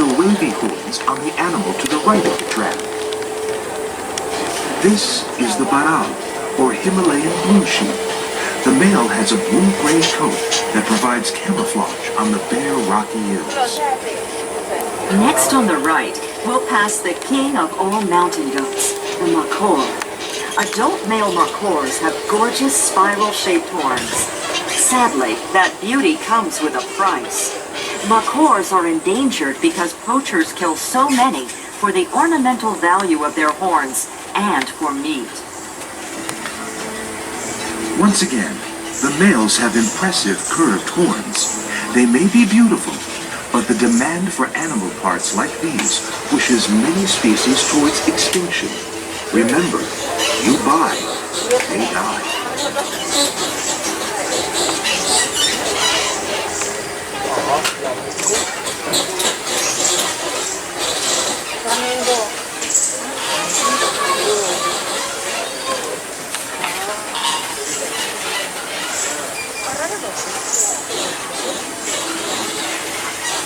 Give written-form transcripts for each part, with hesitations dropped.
the wavy horns on the animal to the right of the track. This is the barao, or Himalayan blue sheep. The male has a blue-gray coat that provides camouflage on the bare rocky hills. Next on the right, we'll pass the king of all mountain goats, the makor. Adult male makors have gorgeous spiral-shaped horns. Sadly, that beauty comes with a price. Makors are endangered because poachers kill so many for the ornamental value of their horns and for meat. Once again, the males have impressive curved horns. They may be beautiful, but the demand for animal parts like these pushes many species towards extinction. Remember, you buy, they die.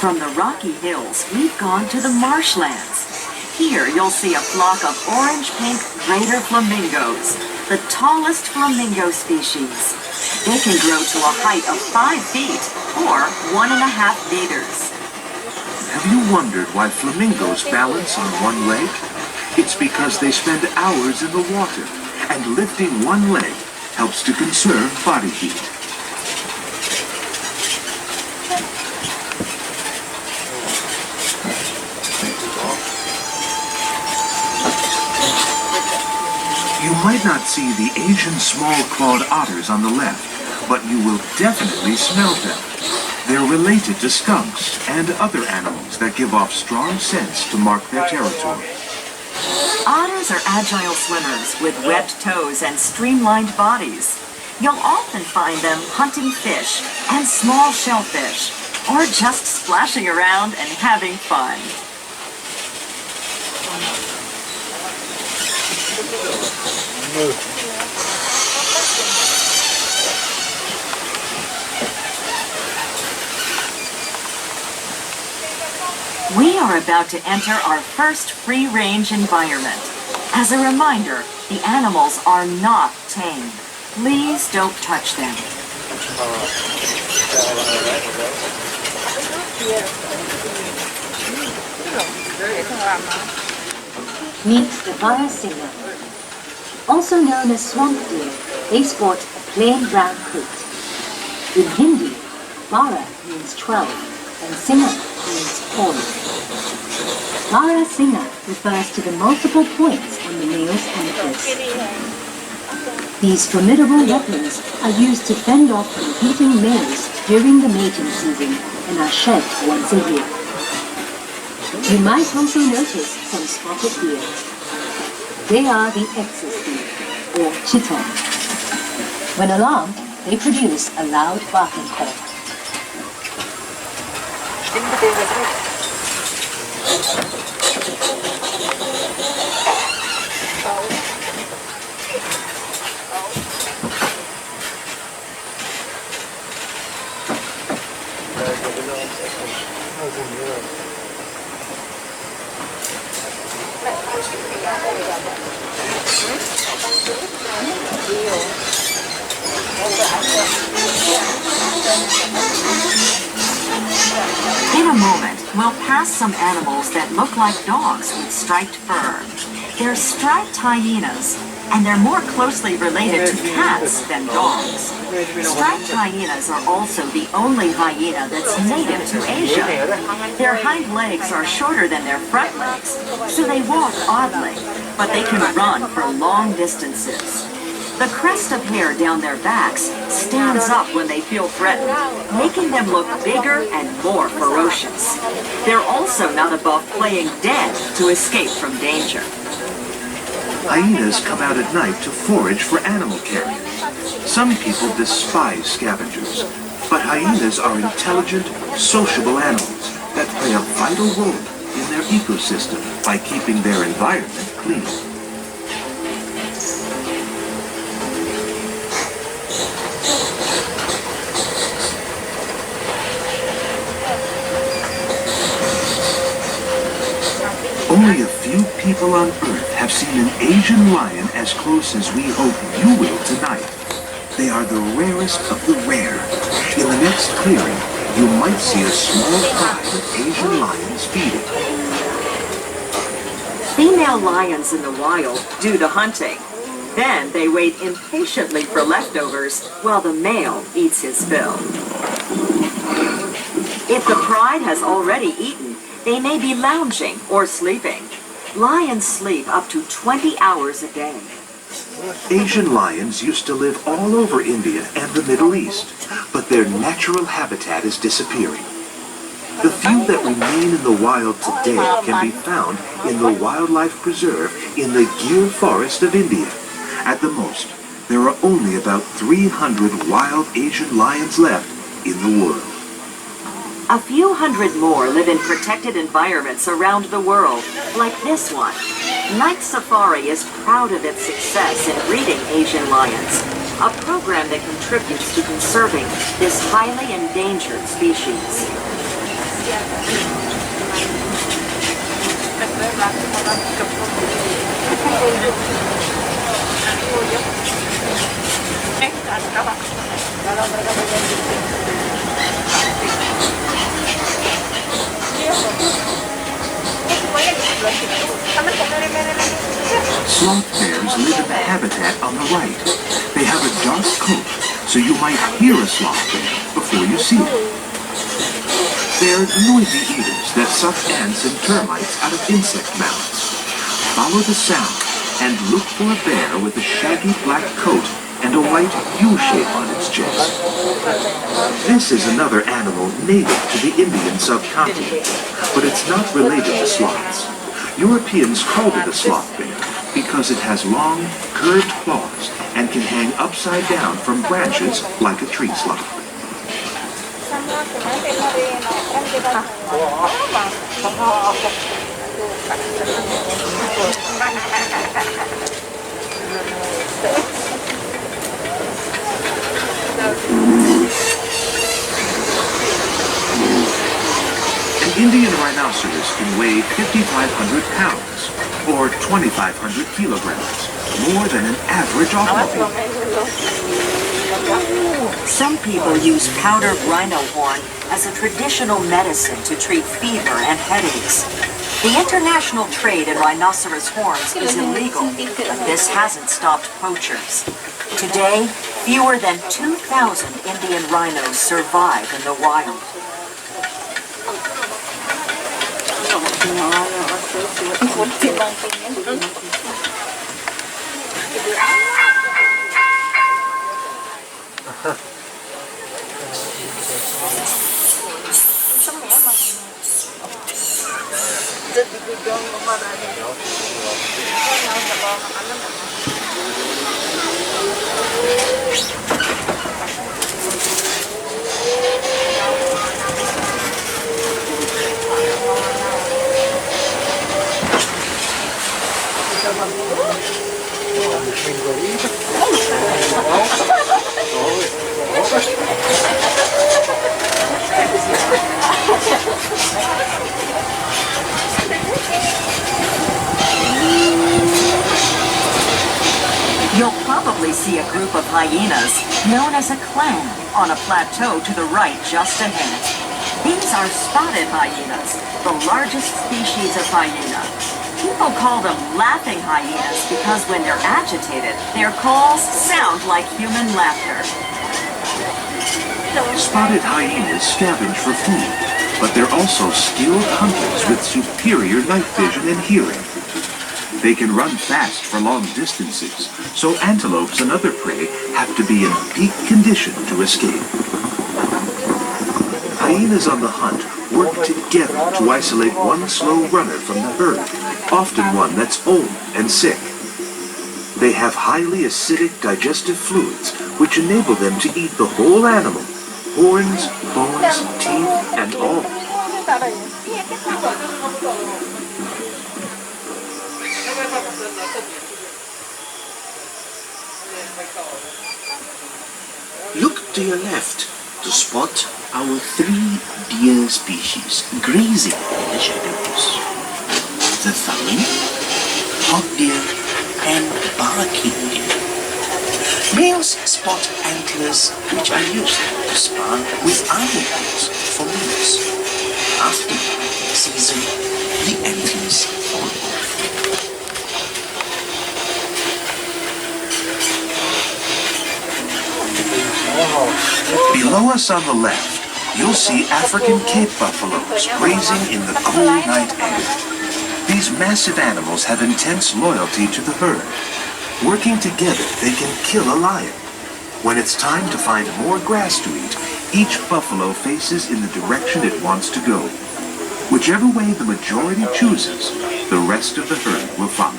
From the Rocky Hills, we've gone to the Marshlands. Here you'll see a flock of orange-pink greater flamingos, the tallest flamingo species. They can grow to a height of 5 feet, or 1.5 meters. Have you wondered why flamingos balance on one leg? It's because they spend hours in the water, and lifting one leg helps to conserve body heat. You might not see the Asian small-clawed otters on the left, but you will definitely smell them. They're related to skunks and other animals that give off strong scents to mark their territory. Otters are agile swimmers with webbed toes and streamlined bodies. You'll often find them hunting fish and small shellfish, or just splashing around and having fun. We are about to enter our first free-range environment. As a reminder, the animals are not tame. Please don't touch them. Meet the Bara singer. Also known as swamp deer, they sport a plain brown coat. In Hindi, Bara means 12 and Singer means horn. Bara Singer refers to the multiple points on the male's antlers. These formidable weapons are used to fend off competing males during the mating season and are shed once a year. You might also notice some spotted deer. They are the excess deer, or chiton. When alarmed, they produce a loud barking call. In a moment, we'll pass some animals that look like dogs with striped fur. They're striped hyenas, and they're more closely related to cats than dogs. Striped hyenas are also the only hyena that's native to Asia. Their hind legs are shorter than their front legs, so they walk oddly, but they can run for long distances. The crest of hair down their backs stands up when they feel threatened, making them look bigger and more ferocious. They're also not above playing dead to escape from danger. Hyenas come out at night to forage for animal carrions. Some people despise scavengers, but hyenas are intelligent, sociable animals that play a vital role in their ecosystem by keeping their environment clean. people on Earth have seen an Asian lion as close as we hope you will tonight. They are the rarest of the rare. In the next clearing, you might see a small pride of Asian lions feeding. Female lions in the wild do the hunting. Then they wait impatiently for leftovers while the male eats his fill. If the pride has already eaten, they may be lounging or sleeping. Lions sleep up to 20 hours a day. Asian lions used to live all over India and the Middle East, but their natural habitat is disappearing. The few that remain in the wild today can be found in the wildlife preserve in the Gir forest of India. At the most, there are only about 300 wild Asian lions left in the world. A few hundred more live in protected environments around the world, like this one. Night Safari is proud of its success in breeding Asian lions, a program that contributes to conserving this highly endangered species. Sloth bears live in the habitat on the right. They have a dark coat, so you might hear a sloth bear before you see it. They're noisy eaters that suck ants and termites out of insect mouths. Follow the sound and look for a bear with a shaggy black coat and a white U shape on its chest. This is another animal native to the Indian subcontinent, but it's not related to sloths. Europeans called it a sloth bear because it has long, curved claws and can hang upside down from branches like a tree sloth. An Indian rhinoceros can weigh 5,500 pounds, or 2,500 kilograms, more than an average automobile. Some people use powdered rhino horn as a traditional medicine to treat fever and headaches. The international trade in rhinoceros horns is illegal, but this hasn't stopped poachers. Today, fewer than 2,000 Indian rhinos survive in the wild. You'll probably see a group of hyenas, known as a clan, on a plateau to the right just ahead. These are spotted hyenas, the largest species of hyena. People call them laughing hyenas because when they're agitated, their calls sound like human laughter. Spotted hyenas scavenge for food, but they're also skilled hunters with superior night vision and hearing. They can run fast for long distances, so antelopes and other prey have to be in peak condition to escape. Hyenas on the hunt work together to isolate one slow runner from the herd, often one that's old and sick. They have highly acidic digestive fluids, which enable them to eat the whole animal, horns, bones, teeth, and all. Look to your left to spot our 3 deer species grazing in the shadows. The thumb, hog deer, and barking deer. Males spot antlers which are used to spar with other deers for meals. After the hunting season, the antlers fall off. Below us on the left, you'll see African Cape buffaloes grazing in the cool night air. These massive animals have intense loyalty to the herd. Working together, they can kill a lion. When it's time to find more grass to eat, each buffalo faces in the direction it wants to go. Whichever way the majority chooses, the rest of the herd will follow.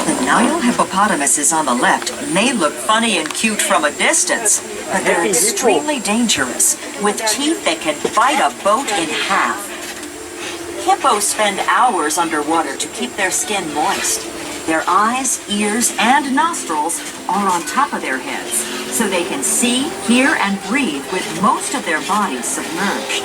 The Nile hippopotamuses on the left may look funny and cute from a distance, but they're extremely dangerous, with teeth that can bite a boat in half. Hippos spend hours underwater to keep their skin moist. Their eyes, ears, and nostrils are on top of their heads, so they can see, hear, and breathe with most of their bodies submerged.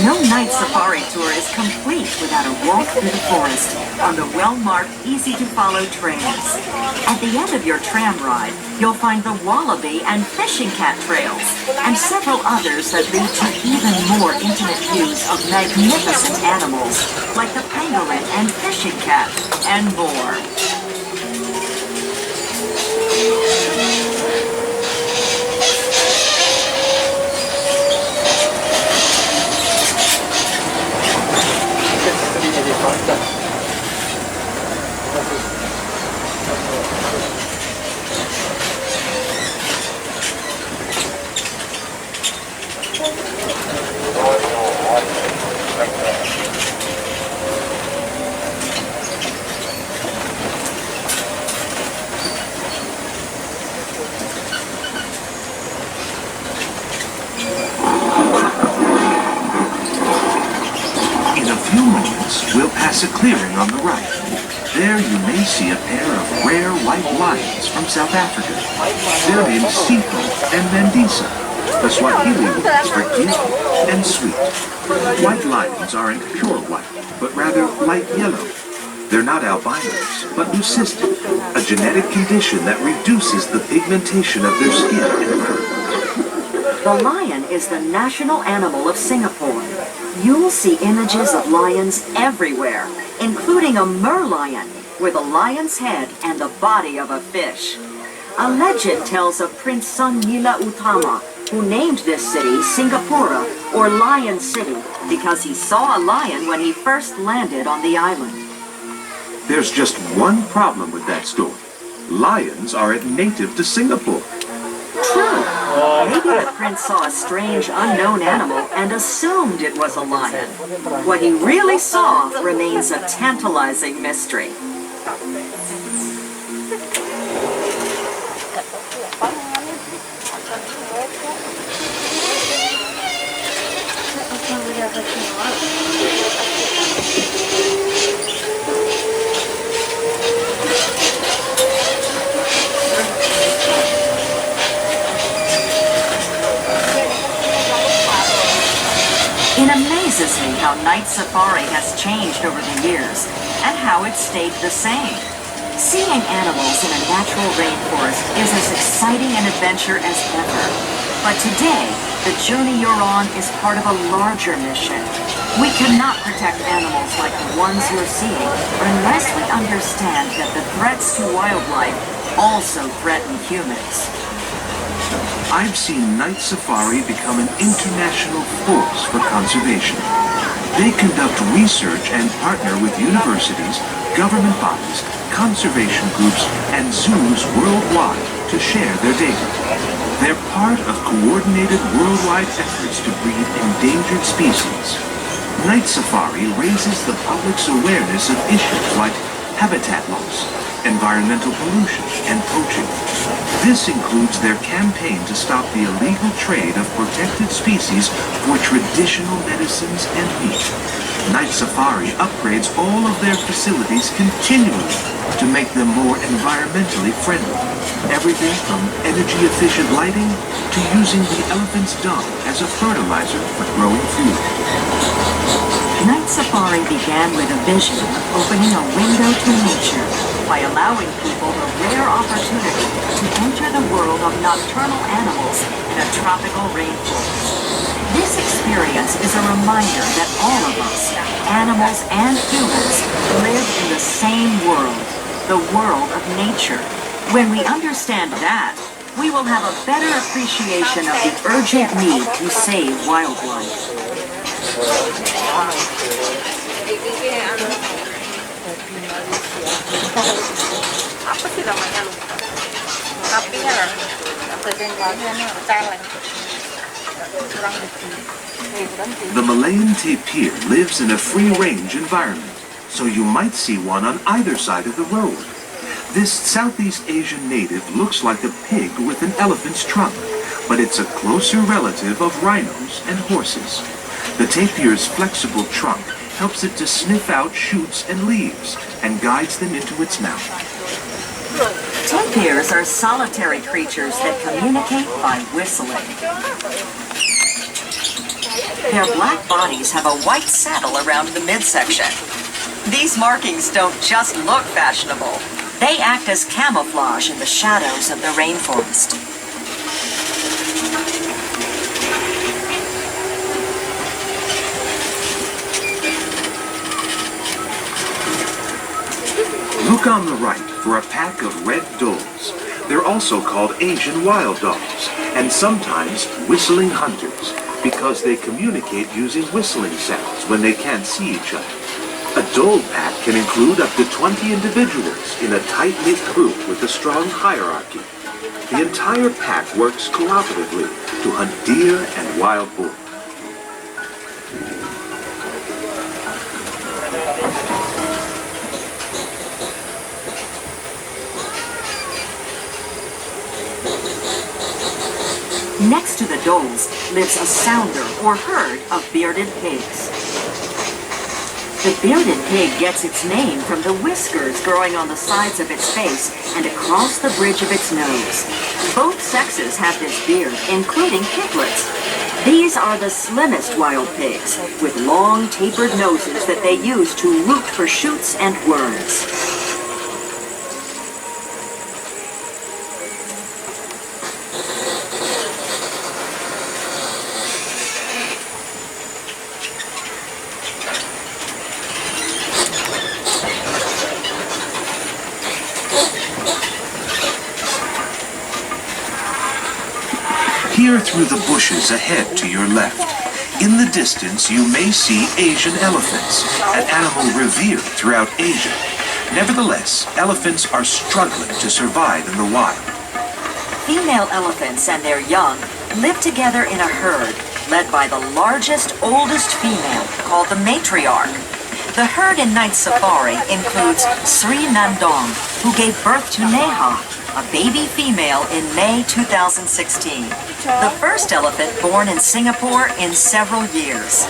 No night safari tour is complete without a walk through the forest on the well-marked, easy-to-follow trails. At the end of your tram ride, you'll find the wallaby and fishing cat trails, and several others that lead to even more intimate views of magnificent animals, like the pangolin and fishing cat, and more. A clearing on the right. There you may see a pair of rare white lions from South Africa. They're named Sipho and Mandisa, the Swahili words for gift and sweet. White lions aren't pure white, but rather light yellow. They're not albinos, but leucistic, a genetic condition that reduces the pigmentation of their skin and fur. The lion is the national animal of Singapore. You'll see images of lions everywhere, including a merlion with a lion's head and the body of a fish. A legend tells of Prince Sunila Utama, who named this city Singapura, or Lion City, because he saw a lion when he first landed on the island. There's just one problem with that story. Lions aren't native to Singapore. True. Maybe the prince saw a strange, unknown animal and assumed it was a lion. What he really saw remains a tantalizing mystery. It amazes me how night safari has changed over the years, and how it stayed the same. Seeing animals in a natural rainforest is as exciting an adventure as ever. But today, the journey you're on is part of a larger mission. We cannot protect animals like the ones you're seeing unless we understand that the threats to wildlife also threaten humans. I've seen night safari become an international force for conservation. They conduct research and partner with universities, government bodies, conservation groups, and zoos worldwide to share their data. They're part of coordinated worldwide efforts to breed endangered species. Night safari raises the public's awareness of issues like habitat loss, environmental pollution, and poaching. This includes their campaign to stop the illegal trade of protected species for traditional medicines and meat. Night Safari upgrades all of their facilities continually to make them more environmentally friendly. Everything from energy-efficient lighting to using the elephant's dung as a fertilizer for growing food. Night Safari began with a vision of opening a window to nature by allowing people the rare opportunity to enter the world of nocturnal animals in a tropical rainforest. This experience is a reminder that all of us, animals and humans, live in the same world, the world of nature. When we understand that, we will have a better appreciation of the urgent need to save wildlife. Apa sih namanya lu? Apinya lah. The Malayan Tapir lives in a free-range environment, so you might see one on either side of the road. This Southeast Asian native looks like a pig with an elephant's trunk, but it's a closer relative of rhinos and horses. The tapir's flexible trunk helps it to sniff out shoots and leaves and guides them into its mouth. Topiars are solitary creatures that communicate by whistling. Their black bodies have a white saddle around the midsection. These markings don't just look fashionable. They act as camouflage in the shadows of the rainforest. Look on the right for a pack of red does. They're also called Asian wild dogs, and sometimes whistling hunters, because they communicate using whistling sounds when they can't see each other. A dole pack can include up to 20 individuals in a tight-knit group with a strong hierarchy. The entire pack works cooperatively to hunt deer and wild boar. Next to the doles lives a sounder or herd of bearded pigs. The bearded pig gets its name from the whiskers growing on the sides of its face and across the bridge of its nose. Both sexes have this beard, including piglets. These are the slimmest wild pigs, with long tapered noses that they use to root for shoots and worms. Peer through the bushes ahead to your left. In the distance, you may see Asian elephants, an animal revered throughout Asia. Nevertheless, elephants are struggling to survive in the wild. Female elephants and their young live together in a herd led by the largest, oldest female, called the matriarch. The herd in Night Safari includes Sri Nandong, who gave birth to Neha, a baby female in May 2016. The first elephant born in Singapore in several years.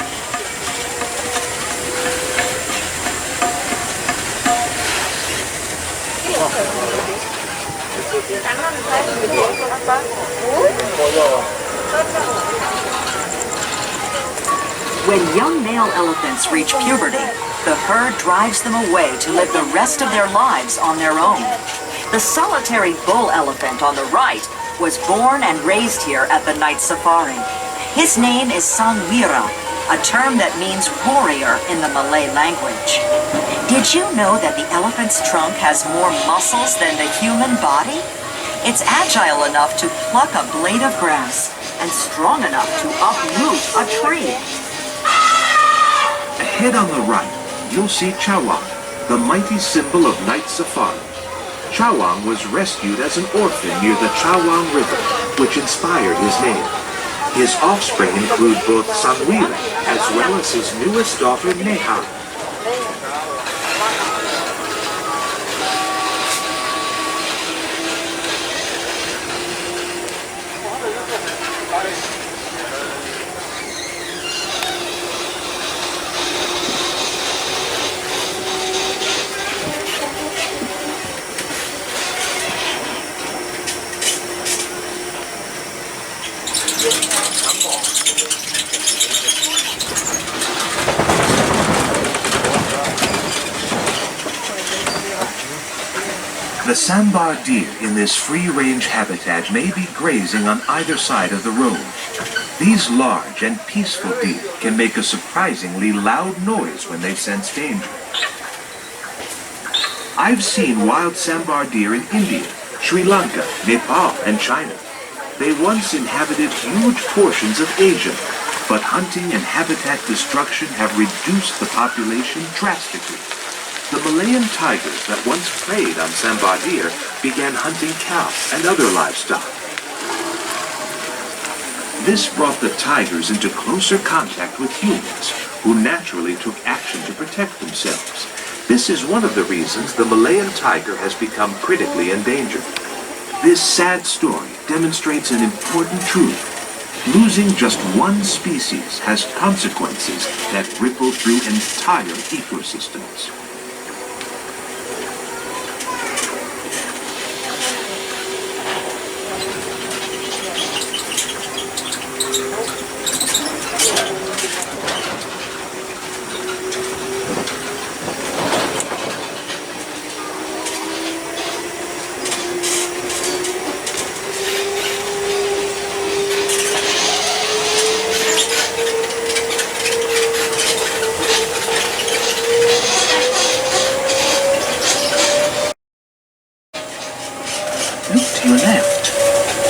When young male elephants reach puberty, the herd drives them away to live the rest of their lives on their own. The solitary bull elephant on the right was born and raised here at the Night Safari. His name is Sangwira, a term that means warrior in the Malay language. Did you know that the elephant's trunk has more muscles than the human body? It's agile enough to pluck a blade of grass and strong enough to uproot a tree. Ahead on the right, you'll see Chawang, the mighty symbol of Night Safari. Chawang was rescued as an orphan near the Chawang River, which inspired his name. His offspring include both Sangwira as well as his newest daughter Neha. The Sambar deer in this free-range habitat may be grazing on either side of the road. These large and peaceful deer can make a surprisingly loud noise when they sense danger. I've seen wild Sambar deer in India, Sri Lanka, Nepal, and China. They once inhabited huge portions of Asia, but hunting and habitat destruction have reduced the population drastically. The Malayan tigers that once preyed on Sambar deer began hunting cow and other livestock. This brought the tigers into closer contact with humans, who naturally took action to protect themselves. This is one of the reasons the Malayan tiger has become critically endangered. This sad story demonstrates an important truth. Losing just one species has consequences that ripple through entire ecosystems. Look to your left.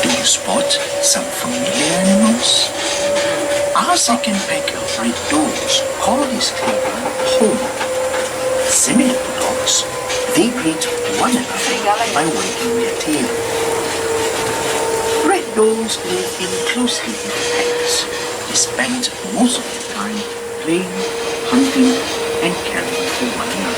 Do you spot some familiar animals? Our second pack of red dogs call this cleaver home. Similar to dogs, they greet one another by wagging their tail. Red dogs live in closely knit packs. They spend most of their time playing, hunting, and caring for one another.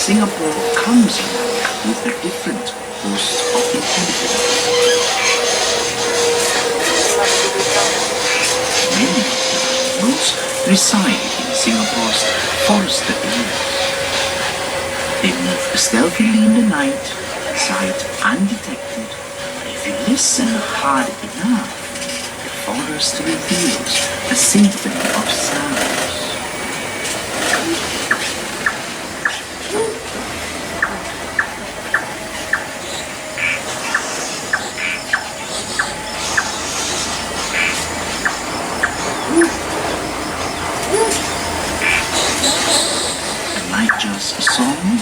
Singapore comes alive with a different host of inhabitants. Many of the animals reside in Singapore's forested areas. They move stealthily in the night, sight undetected, but if you listen hard enough, the forest reveals a symphony of sounds. Just a song,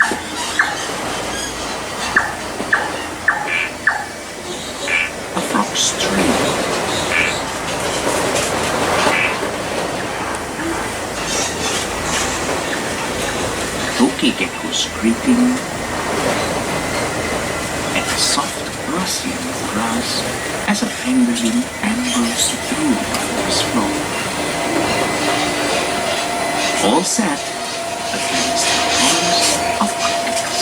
a frog's tree, toki gecko's greeting, and a soft rustling of grass as a pangolin ambles through the forest floor. All set against the forest of crickets.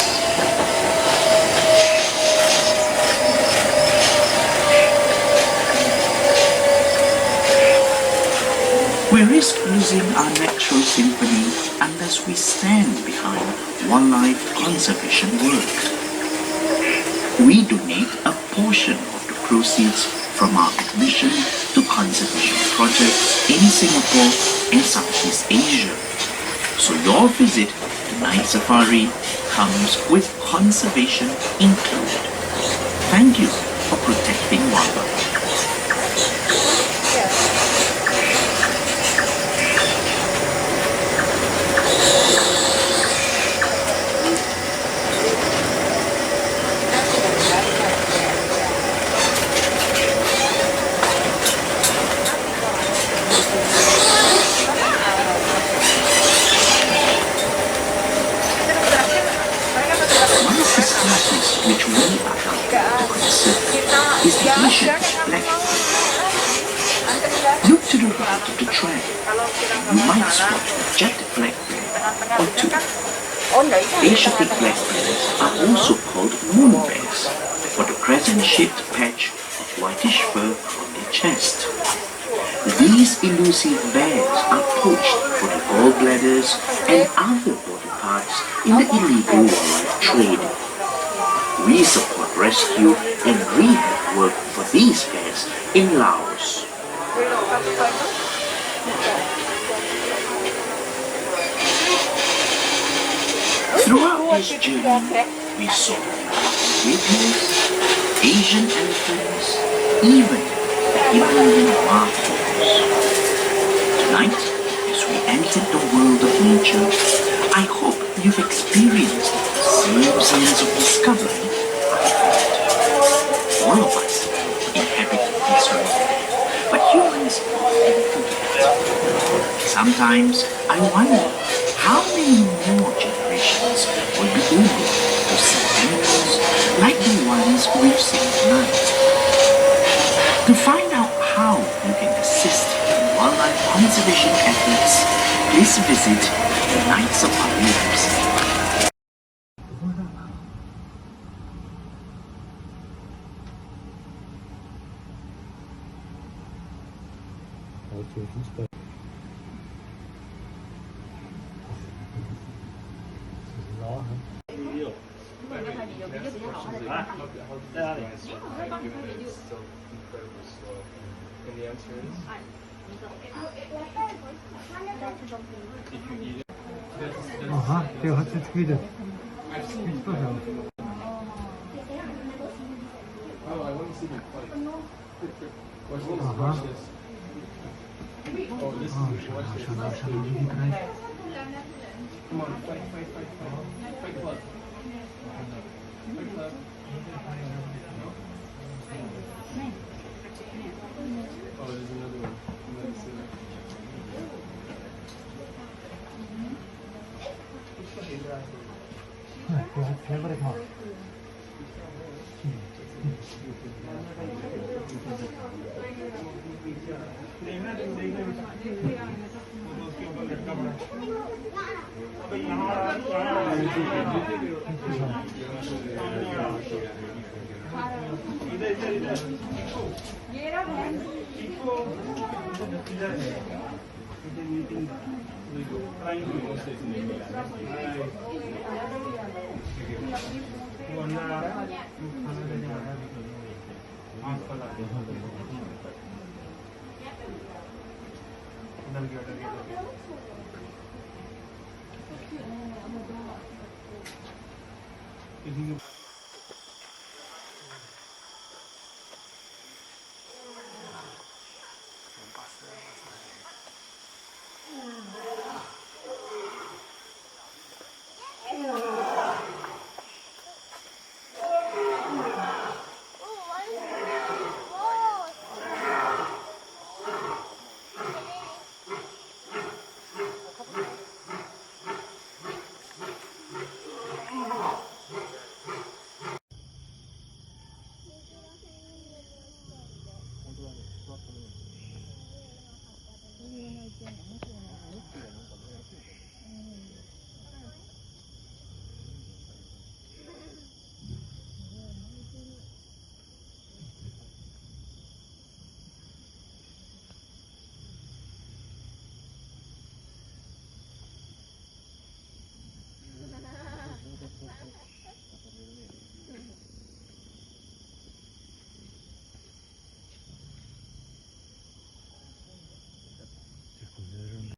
We risk losing our natural symphony unless we stand behind wildlife conservation work. We donate a portion of the proceeds from our admission to conservation projects in Singapore and Southeast Asia. So your visit to Night Safari comes with conservation included. Thank you for protecting wildlife. Which we are going to consider is the Asian black bear. Look to the right of the track, and you might spot a jet black bear or two. Asiatic black bears are also called moon bears, for the presence cotton-shaped patch of whitish fur on their chest. These elusive bears are poached for the gallbladders and other body parts in the illegal wildlife trade. We support rescue and rehab work for these bears in Laos. Throughout this journey, we saw Hyenas, Asian elephants, even the Himalayan marshlands. Tonight, as we entered the world of nature, I hope you've experienced the same sense of discovery I felt. All of us inhabit this world, but humans often forget. Sometimes I wonder how many more generations will be able to see animals like the ones we've seen tonight. To find out how you can assist in wildlife conservation efforts, please visit the Night Safari website. Aha, der hat jetzt wieder. Spielt doch auch. Aha. Oh, schau, wie die greift. Der hat selber gemacht.